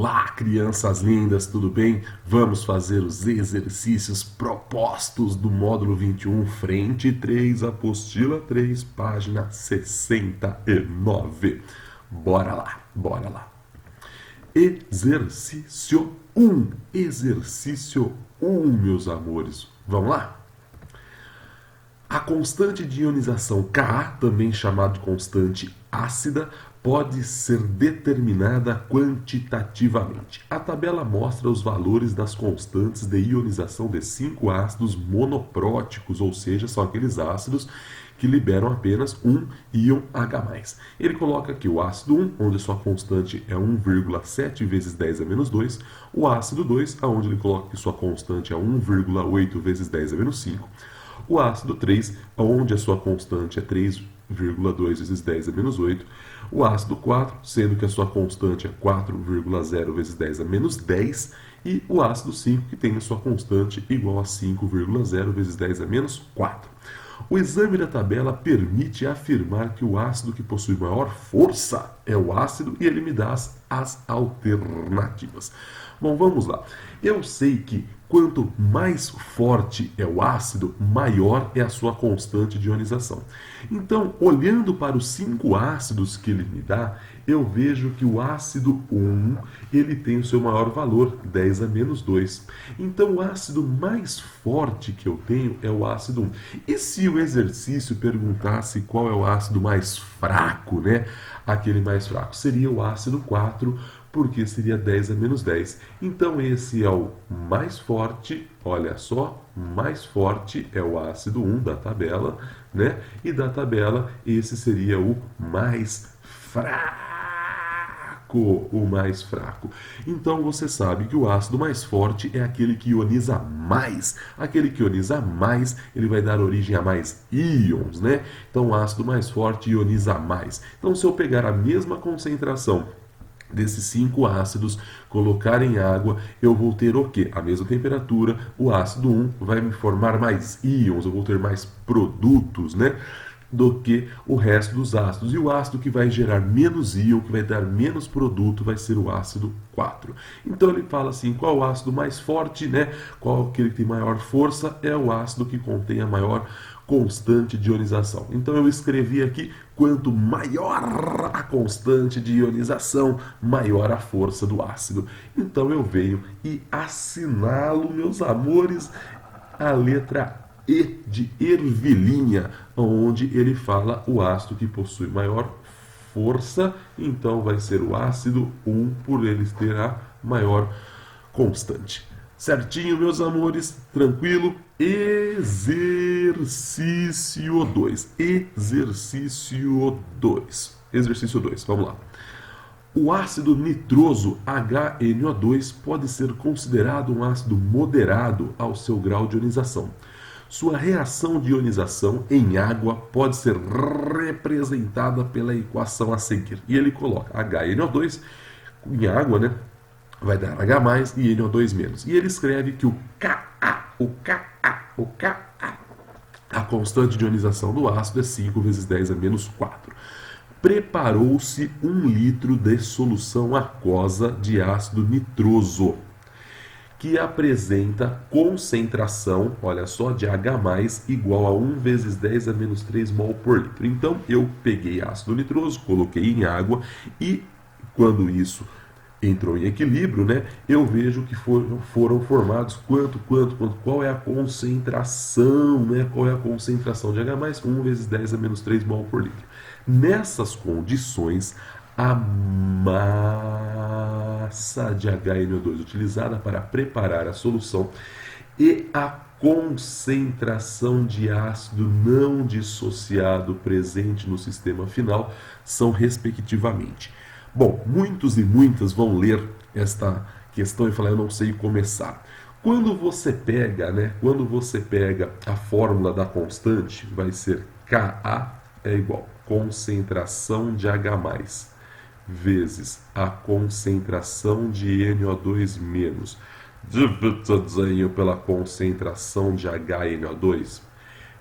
Olá, crianças lindas, tudo bem? Vamos fazer os exercícios propostos do módulo 21, frente 3, apostila 3, página 69. Bora lá, bora lá. Exercício 1, exercício 1, meus amores. Vamos lá? A constante de ionização Ka, também chamada de constante ácida, pode ser determinada quantitativamente. A tabela mostra os valores das constantes de ionização de 5 ácidos monopróticos, ou seja, são aqueles ácidos que liberam apenas um íon H+. Ele coloca aqui o ácido 1, onde sua constante é 1,7 vezes 10 a menos 2, o ácido 2, onde ele coloca que sua constante é 1,8 vezes 10 a menos 5, o ácido 3, onde a sua constante é 3,2 vezes 10 a menos 8. O ácido 4, sendo que a sua constante é 4,0 vezes 10 a menos 10. E o ácido 5, que tem a sua constante igual a 5,0 vezes 10 a menos 4. O exame da tabela permite afirmar que o ácido que possui maior força é o ácido e ele me dá as alternativas. Bom, vamos lá. Eu sei que quanto mais forte é o ácido, maior é a sua constante de ionização. Então, olhando para os 5 ácidos que ele me dá, eu vejo que o ácido 1 ele tem o seu maior valor, 10 a menos 2. Então, o ácido mais forte que eu tenho é o ácido 1. E se o exercício perguntasse qual é o ácido mais fraco, né? Aquele mais fraco seria o ácido 4, porque seria 10 a menos 10. Então esse é o mais forte, olha só, mais forte é o ácido 1 da tabela, né? E da tabela esse seria o mais fraco, o mais fraco. Então você sabe que o ácido mais forte é aquele que ioniza mais. Aquele que ioniza mais, ele vai dar origem a mais íons, né? Então o ácido mais forte ioniza mais. Então se eu pegar a mesma concentração desses 5 ácidos, colocar em água, eu vou ter o quê? A mesma temperatura, o ácido 1 vai me formar mais íons, eu vou ter mais produtos, né? Do que o resto dos ácidos. E o ácido que vai gerar menos íon, que vai dar menos produto, vai ser o ácido 4. Então ele fala assim, qual o ácido mais forte, né? Qual aquele que tem maior força? É o ácido que contém a maior constante de ionização. Então eu escrevi aqui, quanto maior a constante de ionização, maior a força do ácido. Então eu venho e assinalo, meus amores, a letra E de ervilhinha, onde ele fala o ácido que possui maior força, então vai ser o ácido 1, por ele ter a maior constante. Certinho, meus amores? Tranquilo? Exercício 2. Exercício 2. Exercício 2, vamos lá. O ácido nitroso HNO2 pode ser considerado um ácido moderado ao seu grau de ionização. Sua reação de ionização em água pode ser representada pela equação a seguir. E ele coloca HNO2 em água, né? Vai dar H+, e NO2-. E ele escreve que o Ka, a constante de ionização do ácido é 5 vezes 10 a menos 4. Preparou-se 1 litro de solução aquosa de ácido nitroso, que apresenta concentração, olha só, de H+, igual a 1 vezes 10 a menos 3 mol por litro. Então, eu peguei ácido nitroso, coloquei em água e, quando isso entrou em equilíbrio, né, eu vejo que foram formados qual é a concentração, né, qual é a concentração de H+, 1 vezes 10 a menos 3 mol por litro. Nessas condições, a massa de HNO2 utilizada para preparar a solução e a concentração de ácido não dissociado presente no sistema final são respectivamente. Bom, muitos e muitas vão ler esta questão e falar, eu não sei começar. Quando você pega, né, a fórmula da constante, vai ser Ka é igual concentração de H+ vezes a concentração de NO2- dividido pela concentração de HNO2.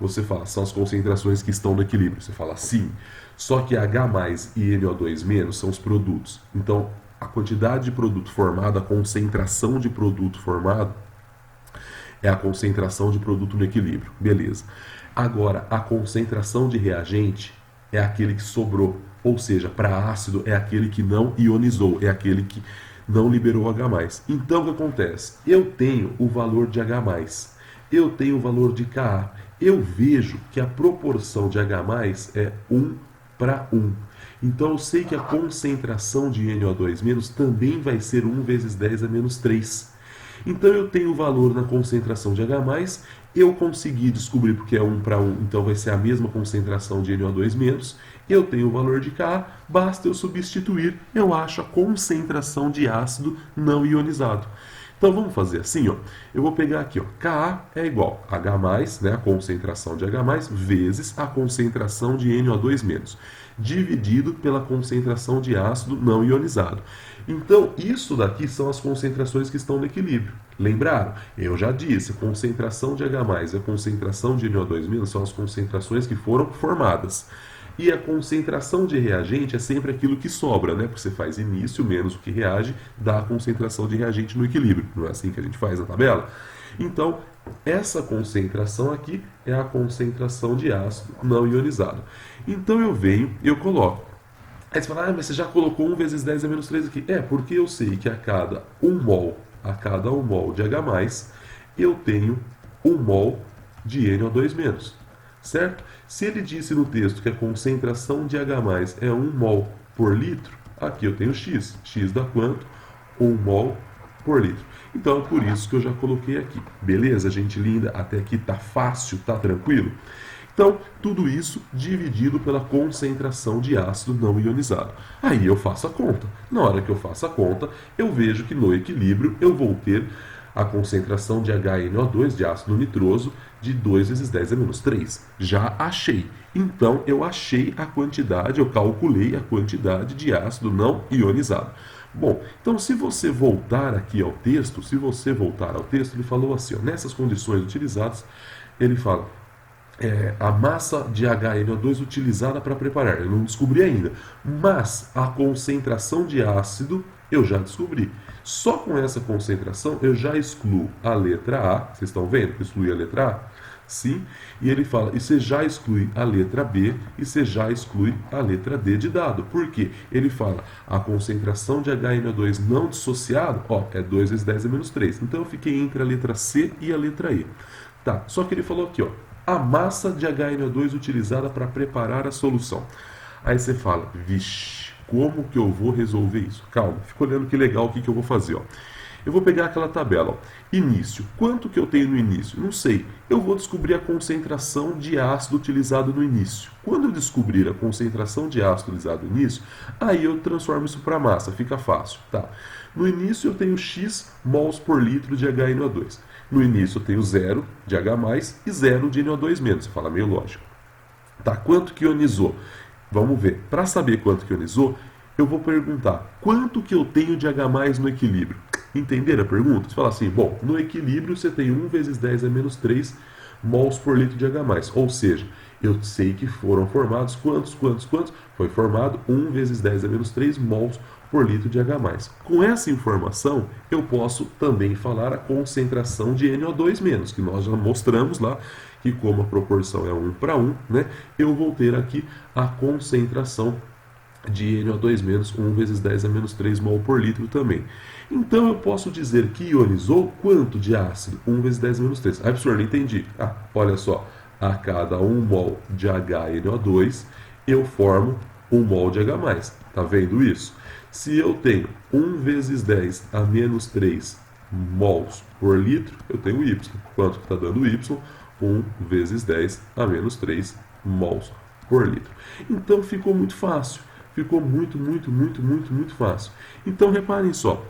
Você fala, são as concentrações que estão no equilíbrio. Você fala sim. Só que H+ e NO2- são os produtos. Então, A quantidade de produto formado, a concentração de produto formado, é a concentração de produto no equilíbrio. Beleza. Agora, a concentração de reagente é aquele que sobrou. Ou seja, para ácido é aquele que não ionizou, é aquele que não liberou H+. Então, o que acontece? Eu tenho o valor de H+, eu tenho o valor de Ka. Eu vejo que a proporção de H+ é 1:1. Então, eu sei que a concentração de NO2- também vai ser 1 vezes 10 a menos 3. Então, eu tenho o valor na concentração de H+, eu consegui descobrir porque é 1:1, então vai ser a mesma concentração de NO2-, eu tenho o valor de Ka, basta eu substituir, eu acho a concentração de ácido não ionizado. Então vamos fazer assim, ó. Eu vou pegar aqui, ó, Ka é igual a H+, né, a concentração de H+, vezes a concentração de NO2-, dividido pela concentração de ácido não ionizado. Então, isso daqui são as concentrações que estão no equilíbrio. Lembraram? Eu já disse, a concentração de H+ e a concentração de NO2- são as concentrações que foram formadas. E a concentração de reagente é sempre aquilo que sobra, né? Porque você faz início menos o que reage, dá a concentração de reagente no equilíbrio. Não é assim que a gente faz na tabela? Então, essa concentração aqui é a concentração de ácido não ionizado. Então, eu venho e eu coloco. Aí você fala, mas você já colocou 1 vezes 10 a menos 3 aqui. É, porque eu sei que a cada 1 mol de H+, eu tenho 1 mol de NO2-. Certo? Se ele disse no texto que a concentração de H+ é 1 mol por litro, aqui eu tenho X. X dá quanto? 1 mol por litro. Então, é por isso que eu já coloquei aqui. Beleza, gente linda? Até aqui tá fácil, tá tranquilo? Então, tudo isso dividido pela concentração de ácido não ionizado. Aí eu faço a conta. Na hora que eu faço a conta, eu vejo que no equilíbrio eu vou ter a concentração de HNO2, de ácido nitroso, de 2 vezes 10 a menos 3. Já achei. Então, eu achei a quantidade, eu calculei a quantidade de ácido não ionizado. Bom, então se você voltar aqui ao texto, ele falou assim, ó, nessas condições utilizadas, ele fala, a massa de HNO2 utilizada para preparar, eu não descobri ainda, mas a concentração de ácido eu já descobri. Só com essa concentração eu já excluo a letra A, vocês estão vendo que exclui a letra A? Sim, e ele fala, e você já exclui a letra B e você já exclui a letra D de dado. Por quê? Ele fala, a concentração de HNO2 não dissociado, ó, é 2 vezes 10 a menos 3. Então eu fiquei entre a letra C e a letra E. Tá, só que ele falou aqui, ó, a massa de HNO2 utilizada para preparar a solução. Aí você fala, vixe, como que eu vou resolver isso? Calma, fica olhando que legal o que eu vou fazer, ó. Eu vou pegar aquela tabela, ó. Início. Quanto que eu tenho no início? Não sei. Eu vou descobrir a concentração de ácido utilizado no início. Quando eu descobrir a concentração de ácido utilizado no início, aí eu transformo isso para massa, fica fácil, tá? No início eu tenho X mols por litro de HNO2. No início eu tenho 0 de H+, e 0 de NO2-. Você fala meio lógico. Tá, quanto que ionizou? Vamos ver. Para saber quanto que ionizou, eu vou perguntar quanto que eu tenho de H+ no equilíbrio. Entenderam a pergunta? Você fala assim, bom, no equilíbrio você tem 1 vezes 10 a menos 3 mols por litro de H+. Ou seja, eu sei que foram formados quantos? Foi formado 1 vezes 10 a menos 3 mols por litro de H+. Com essa informação, eu posso também falar a concentração de NO2-, que nós já mostramos lá, que como a proporção é 1:1, né, eu vou ter aqui a concentração de NO2-, 1 vezes 10 a menos 3 mol por litro também. Então eu posso dizer que ionizou quanto de ácido? 1 vezes 10 a menos 3. Ah, professor, não entendi. Ah, olha só, a cada 1 mol de HNO2, eu formo 1 mol de H+. Tá vendo isso? Se eu tenho 1 vezes 10 a menos 3 mols por litro, eu tenho Y. Quanto que está dando Y? 1 vezes 10 a menos 3 mols por litro. Então ficou muito fácil. Ficou muito fácil. Então reparem só.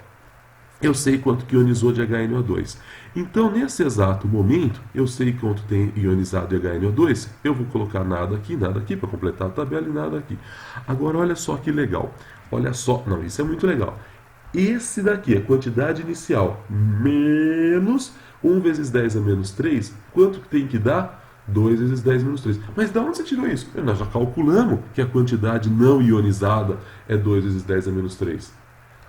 Eu sei quanto que ionizou de HNO2. Então, nesse exato momento, eu sei quanto tem ionizado de HNO2. Eu vou colocar nada aqui para completar a tabela e nada aqui. Agora, olha só que legal. Olha só, não, isso é muito legal. Esse daqui, a quantidade inicial, menos 1 vezes 10 a menos 3, quanto que tem que dar? 2 vezes 10 menos 3. Mas de onde você tirou isso? Nós já calculamos que a quantidade não ionizada é 2 vezes 10 a menos 3.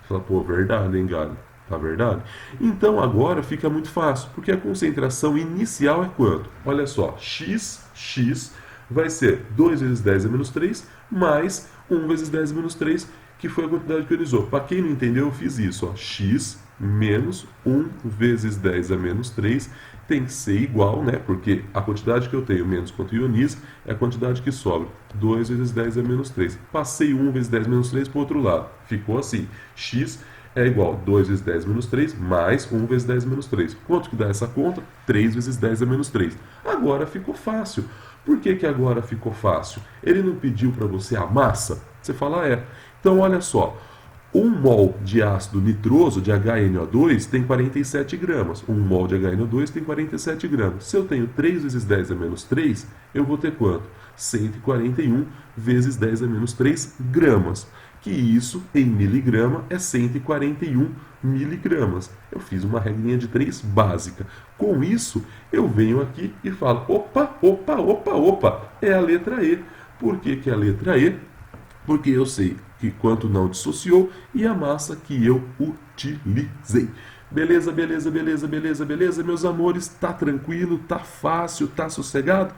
Fala, pô, verdade, hein, Gabi? Tá verdade? Então agora fica muito fácil, porque a concentração inicial é quanto? Olha só, x vai ser 2 vezes 10 a menos 3, mais 1 vezes 10 a menos 3, que foi a quantidade que ionizou. Para quem não entendeu, eu fiz isso. Ó. X menos 1 vezes 10 a menos 3 tem que ser igual, né? Porque a quantidade que eu tenho menos quanto ioniza é a quantidade que sobra. 2 vezes 10 a menos 3. Passei 1 vezes 10 menos 3 para o outro lado. Ficou assim. X é igual a 2 vezes 10 menos 3 mais 1 vezes 10 menos 3. Quanto que dá essa conta? 3 vezes 10 a menos 3. Agora ficou fácil. Por que agora ficou fácil? Ele não pediu para você a massa? Você fala, é. Então, olha só. 1 mol de ácido nitroso, de HNO2, tem 47 gramas. 1 mol de HNO2 tem 47 gramas. Se eu tenho 3 vezes 10 a menos 3, eu vou ter quanto? 141 vezes 10 a menos 3 gramas. Que isso, em miligrama, é 141 miligramas. Eu fiz uma regrinha de 3 básica. Com isso, eu venho aqui e falo, opa, é a letra E. Por que é a letra E? Porque eu sei que quanto não dissociou e a massa que eu utilizei. Beleza, meus amores? Tá tranquilo, tá fácil, tá sossegado?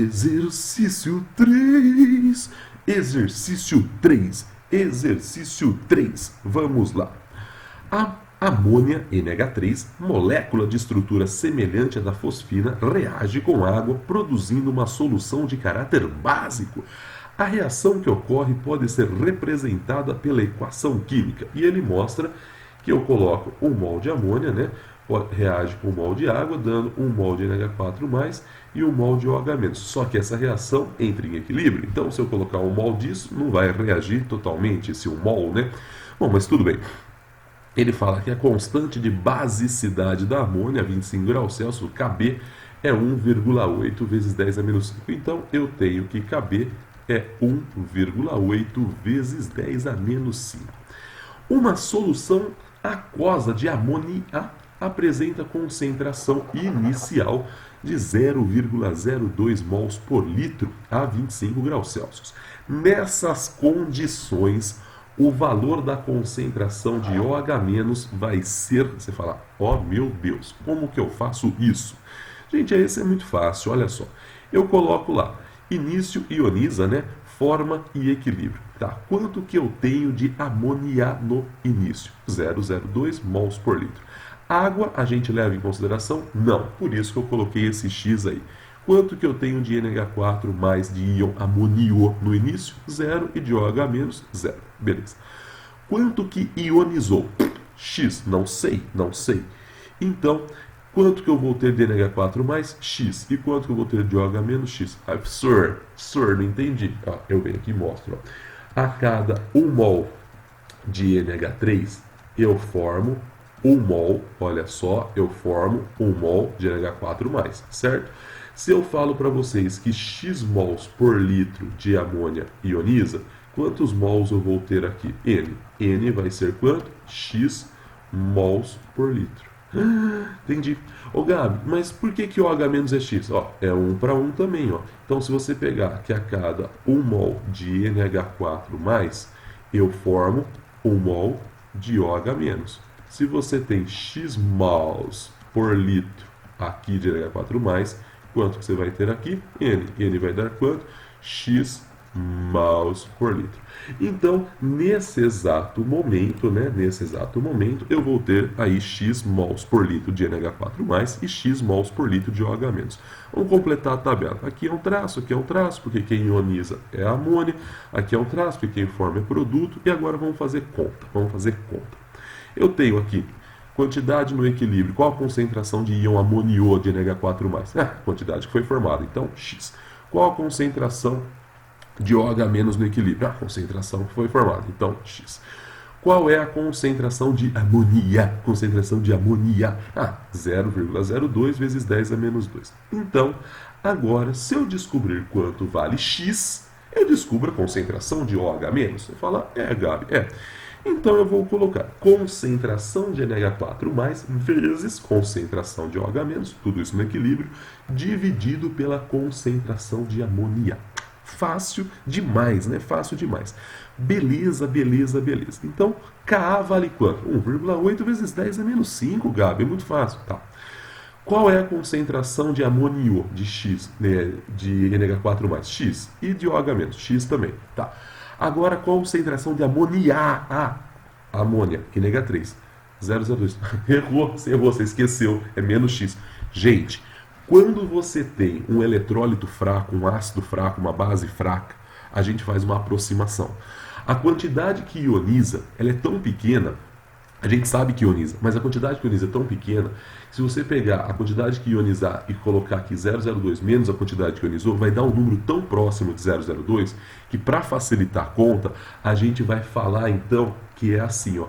Exercício 3. Exercício 3. Exercício 3. Vamos lá. A amônia NH3, molécula de estrutura semelhante à da fosfina, reage com água, produzindo uma solução de caráter básico. A reação que ocorre pode ser representada pela equação química. E ele mostra que eu coloco 1 mol de amônia, né? Reage com 1 mol de água, dando 1 mol de NH4+, e 1 mol de OH-. Só que essa reação entra em equilíbrio. Então, se eu colocar 1 mol disso, não vai reagir totalmente esse 1 mol, né? Bom, mas tudo bem. Ele fala que a constante de basicidade da amônia, 25 graus Celsius, Kb, é 1,8 vezes 10 a menos 5. Então, eu tenho que Kb é 1,8 vezes 10 a menos 5. Uma solução aquosa de amônia apresenta concentração inicial de 0,02 mols por litro a 25 graus Celsius. Nessas condições, o valor da concentração de OH- vai ser... Você fala, oh meu Deus, como que eu faço isso? Gente, esse é muito fácil, olha só. Eu coloco lá, início ioniza, né? Forma e equilíbrio. Tá? Quanto que eu tenho de amônia no início? 0,02 mols por litro. Água a gente leva em consideração? Não. Por isso que eu coloquei esse X aí. Quanto que eu tenho de NH4 mais de íon amonio no início? 0. E de OH-, 0. Beleza. Quanto que ionizou? X. Não sei. Então, quanto que eu vou ter de NH4 mais? X. E quanto que eu vou ter de OH- X? Ah, sir, não entendi. Ah, eu venho aqui e mostro. Ó. A cada 1 mol de NH3, eu formo 1 mol, olha só, eu formo 1 mol de NH4 mais, certo? Se eu falo para vocês que X mols por litro de amônia ioniza, quantos mols eu vou ter aqui? N. N vai ser quanto? X mols por litro. Entendi. Ô Gabi, mas por que OH- é X? Ó, é 1 para 1 também. Ó. Então, se você pegar que a cada 1 mol de NH4+, eu formo 1 mol de OH-. Se você tem X mols por litro aqui de NH4+, quanto que você vai ter aqui? N. N vai dar quanto? X mols por litro. Então, nesse exato momento, eu vou ter aí X mols por litro de NH4+, e X mols por litro de OH-. Vamos completar a tabela. Aqui é um traço, porque quem ioniza é a amônia. Aqui é um traço, porque quem forma é produto. E agora vamos fazer conta. Eu tenho aqui quantidade no equilíbrio. Qual a concentração de íon amonio de NH4+? Quantidade que foi formada. Então, X. Qual a concentração de OH- no equilíbrio? A concentração que foi formada. Então, X. Qual é a concentração de amonia? 0,02 vezes 10 a menos 2. Então, agora, se eu descobrir quanto vale X, eu descubro a concentração de OH-. Você fala, Gabi, Então eu vou colocar concentração de NH4+ vezes concentração de OH-, tudo isso no equilíbrio, dividido pela concentração de amônia. Fácil demais, né? Fácil demais. Beleza, beleza, beleza. Então, Ka vale quanto? 1,8 vezes 10 é menos 5, Gabi. É muito fácil. Tá. Qual é a concentração de amônio de X, né, de NH4+, X, e de OH-, X também. Tá. Agora, qual a concentração de amônia, NH3, 0,02. Errou, você esqueceu, é menos X. Gente, quando você tem um eletrólito fraco, um ácido fraco, uma base fraca, a gente faz uma aproximação. A quantidade que ioniza, ela é tão pequena, a gente sabe que ioniza, mas a quantidade que ioniza é tão pequena, se você pegar a quantidade que ionizar e colocar aqui 0,02 menos a quantidade que ionizou, vai dar um número tão próximo de 0,02 que, para facilitar a conta, a gente vai falar então que é assim, ó.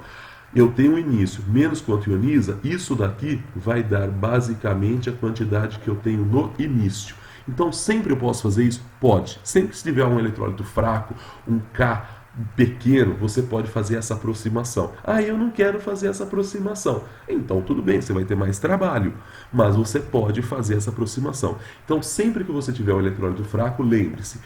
Eu tenho um início menos quanto ioniza, isso daqui vai dar basicamente a quantidade que eu tenho no início. Então, sempre eu posso fazer isso? Pode. Sempre que tiver um eletrólito fraco, um K pequeno, você pode fazer essa aproximação. Ah, eu não quero fazer essa aproximação. Então, tudo bem, você vai ter mais trabalho, mas você pode fazer essa aproximação. Então, sempre que você tiver um eletrólito fraco, lembre-se,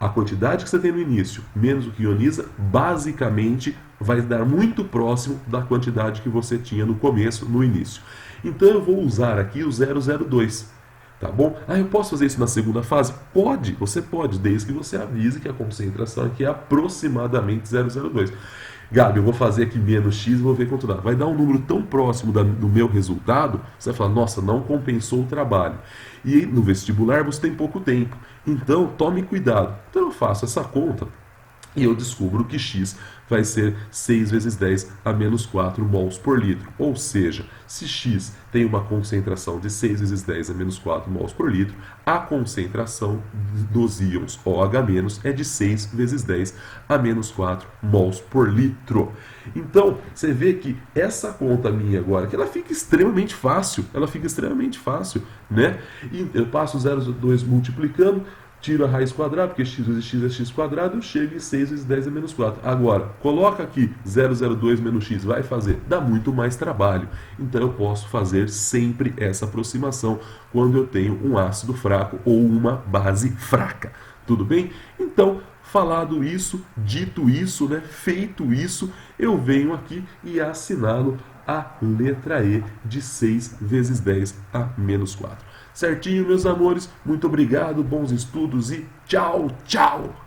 a quantidade que você tem no início, menos o que ioniza, basicamente vai dar muito próximo da quantidade que você tinha no começo, no início. Então, eu vou usar aqui o 0,02. Tá bom? Ah, eu posso fazer isso na segunda fase? Pode, você pode, desde que você avise que a concentração aqui é aproximadamente 0,02. Gabi, eu vou fazer aqui menos X e vou ver quanto dá. Vai dar um número tão próximo do meu resultado, você vai falar, nossa, não compensou o trabalho. E no vestibular você tem pouco tempo. Então, tome cuidado. Então, eu faço essa conta e eu descubro que X vai ser 6 vezes 10 a menos 4 mols por litro. Ou seja, se X tem uma concentração de 6 vezes 10 a menos 4 mols por litro, a concentração dos íons OH- é de 6 vezes 10 a menos 4 mols por litro. Então, você vê que essa conta minha agora, que ela fica extremamente fácil, né? E eu passo 0,2 multiplicando, tiro a raiz quadrada, porque x vezes x é x quadrado, eu chego em 6 vezes 10 é menos 4. Agora, coloca aqui 0,02 menos x, vai fazer? Dá muito mais trabalho. Então eu posso fazer sempre essa aproximação quando eu tenho um ácido fraco ou uma base fraca. Tudo bem? Então, falado isso, dito isso, né, feito isso, eu venho aqui e assinalo a letra E de 6 vezes 10 a menos 4. Certinho, meus amores? Muito obrigado, bons estudos e tchau, tchau!